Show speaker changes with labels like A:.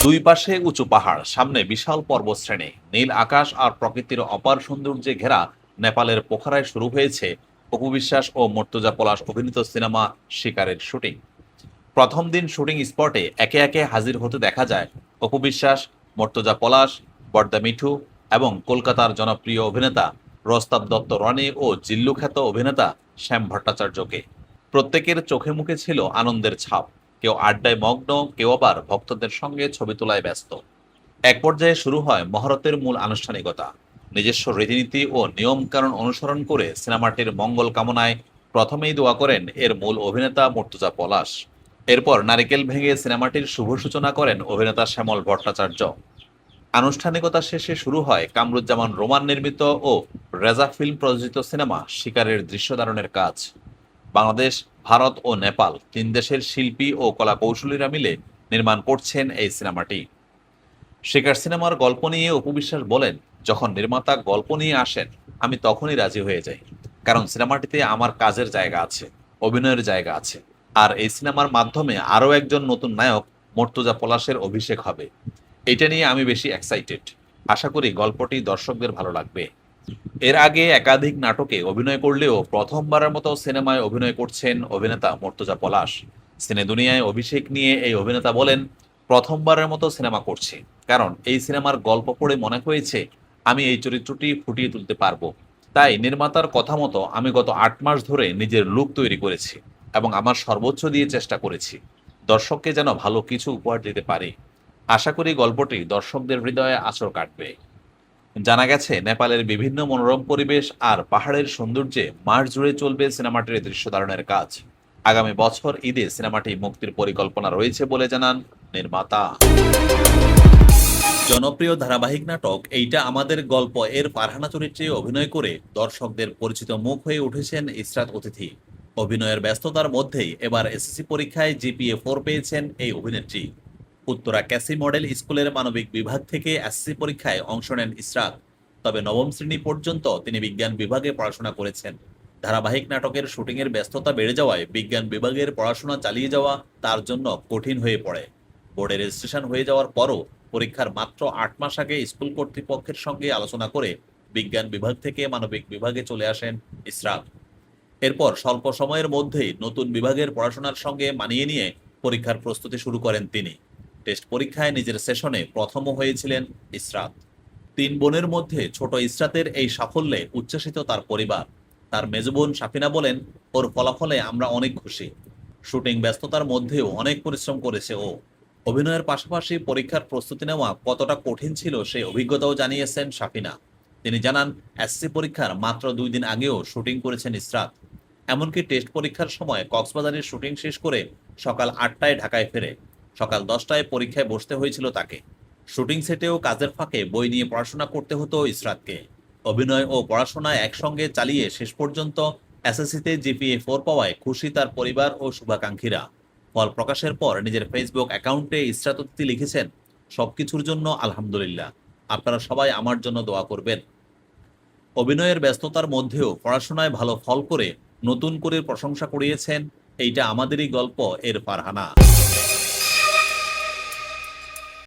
A: দুই পাশে উঁচু পাহাড়, সামনে বিশাল পর্বতশ্রেণী, নীল আকাশ আর প্রকৃতির অপার সৌন্দর্যে ঘেরা নেপালের পোখারায় শুরু হয়েছে অপু বিশ্বাস ও মর্তুজা পলাশ অভিনীত সিনেমা শিকারের শুটিং। প্রথম দিন শুটিং স্পটে একে একে হাজির হতে দেখা যায় অপু বিশ্বাস, মর্তুজা পলাশ, বর্দা মিঠু এবং কলকাতার জনপ্রিয় অভিনেতা রস্তাব দত্ত রনি ও জিল্লু খ্যাত অভিনেতা শ্যাম ভট্টাচার্যকে। প্রত্যেকের চোখে মুখে ছিল আনন্দের ছাপ। কেউ আড্ডায় মগ্ন, কেউ আবার ভক্তদের সঙ্গে ছবি তোলায় ব্যস্ত। এক পর্যায়ে শুরু হয় মহরতের মূল আনুষ্ঠানিকতা। নিজস্ব রীতিনীতি ও নিয়মকানুন অনুসরণ করে সিনেমাটির মঙ্গল কামনায় প্রথমেই দোয়া করেন এর মূল অভিনেতা মর্তুজা পলাশ। এরপর নারিকেল ভেঙে সিনেমাটির শুভ সূচনা করেন অভিনেতা শ্যামল ভট্টাচার্য। আনুষ্ঠানিকতা শেষে শুরু হয় কামরুজ্জামান রোমান নির্মিত ও রেজা ফিল্ম প্রযোজিত সিনেমা শিকারের দৃশ্য ধারণের কাজ। বাংলাদেশ, ভারত ও নেপাল তিন দেশের শিল্পী ও কলাকৌশলীরা মিলে নির্মাণ করছেন এই সিনেমাটি। শিকার সিনেমার গল্প নিয়ে অপু বিশ্বাস বলেন, যখন নির্মাতা গল্প নিয়ে আসেন আমি তখনই রাজি হয়ে যাই, কারণ সিনেমাটিতে আমার কাজের জায়গা আছে, অভিনয়ের জায়গা আছে। আর এই সিনেমার মাধ্যমে আরও একজন নতুন নায়ক মর্তুজা পলাশের অভিষেক হবে। এটা নিয়ে আমি বেশি এক্সাইটেড। আশা করি গল্পটি দর্শকদের ভালো লাগবে। এর আগে একাধিক নাটকে অভিনয় করলেও প্রথমবারের মতো সিনেমায় অভিনয় করছেন অভিনেতা মর্তুজা পলাশ। সিনে দুনিয়ায় অভিষেক নিয়ে এই অভিনেতা বলেন, প্রথমবারের মতো সিনেমা করছি, কারণ এই সিনেমার গল্প পড়ে মনে হয়েছে আমি এই চরিত্রটি ফুটিয়ে তুলতে পারবো। তাই নির্মাতার কথা মতো আমি গত 8 মাস ধরে নিজের লুক তৈরি করেছি এবং আমার সর্বোচ্চ দিয়ে চেষ্টা করেছি দর্শককে যেন ভালো কিছু উপহার দিতে পারি। আশা করি গল্পটি দর্শকদের হৃদয়ে আঁচড় কাটবে। জানা গেছে নেপালের বিভিন্ন মনোরম পরিবেশ আর পাহাড়ের সৌন্দর্যে মাস জুড়ে চলবে সিনেমাটির দৃশ্য ধারণের কাজ। আগামী বছর ঈদে সিনেমাটি মুক্তির পরিকল্পনা রয়েছে বলে জানান নির্মাতা। জনপ্রিয় ধারাবাহিক নাটক এইটা আমাদের গল্প এর ফারহানা চরিত্রে অভিনয় করে দর্শকদের পরিচিত মুখ হয়ে উঠেছেন ইসরাত অতিথি। অভিনয়ের ব্যস্ততার মধ্যেই এবার এসএসসি পরীক্ষায় জিপিএ 4 পেয়েছেন এই অভিনেত্রী। উত্তরা ক্যাসি মডেল স্কুলের মানবিক বিভাগ থেকে এসএসসি পরীক্ষায় অংশ নেন ইসরাত। তবে নবম শ্রেণী পর্যন্ত তিনি বিজ্ঞান বিভাগে পড়াশোনা করেছেন। ধারাবাহিক নাটকের শুটিংয়ের ব্যস্ততা বেড়ে যাওয়ায় বিজ্ঞান বিভাগের পড়াশোনা চালিয়ে যাওয়া তার জন্য কঠিন হয়ে পড়ে। বোর্ডে রেজিস্ট্রেশন হয়ে যাওয়ার পরও পরীক্ষার মাত্র 8 মাস আগে স্কুল কর্তৃপক্ষের সঙ্গে আলোচনা করে বিজ্ঞান বিভাগ থেকে মানবিক বিভাগে চলে আসেন ইসরাত। এরপর স্বল্প সময়ের মধ্যেই নতুন বিভাগের পড়াশোনার সঙ্গে মানিয়ে নিয়ে পরীক্ষার প্রস্তুতি শুরু করেন তিনি। টেস্ট পরীক্ষায় নিজের সেশনে প্রথমও হয়েছিলেন ইসরাত। 3 বোনের মধ্যে ছোট ইসরাতের এই সাফল্যে উচ্ছ্বসিত তার পরিবার। তার মেজ বোন সাফিনা বলেন, ওর ফলাফলে আমরা অনেক খুশি। শুটিং ব্যস্ততার মধ্যেও অনেক পরিশ্রম করেছে ও। অভিনয়ের পাশাপাশি পরীক্ষার প্রস্তুতি নেওয়া কতটা কঠিন ছিল সেই অভিজ্ঞতাও জানিয়েছেন সাফিনা। তিনি জানান, এসএসসি পরীক্ষার মাত্র 2 দিন আগেও শুটিং করেছেন ইসরাত। এমনকি টেস্ট পরীক্ষার সময় কক্সবাজারের শুটিং শেষ করে সকাল 8টায় ঢাকায় ফেরে। সকাল 10টায় পরীক্ষায় বসতে হয়েছিল তাকে। শুটিং সেটেও কাজের ফাঁকে বই নিয়ে পড়াশোনা করতে হতো ইসরাতকে। অভিনয় ও পড়াশোনা একসঙ্গে চালিয়ে শেষ পর্যন্ত এসএসসিতে জিপিএ 4 পাওয়ায় খুশি তার পরিবার ও শুভাকাঙ্ক্ষীরা। ফল প্রকাশের পর নিজের ফেসবুক অ্যাকাউন্টে ইসরাত অতিথি লিখেছেন, সবকিছুর জন্য আলহামদুলিল্লাহ, আপনারা সবাই আমার জন্য দোয়া করবেন। অভিনয়ের ব্যস্ততার মধ্যেও পড়াশোনায় ভালো ফল করে নতুন করে প্রশংসা কুড়িয়েছেন এইটা আমাদেরই গল্প এর ফারহানা।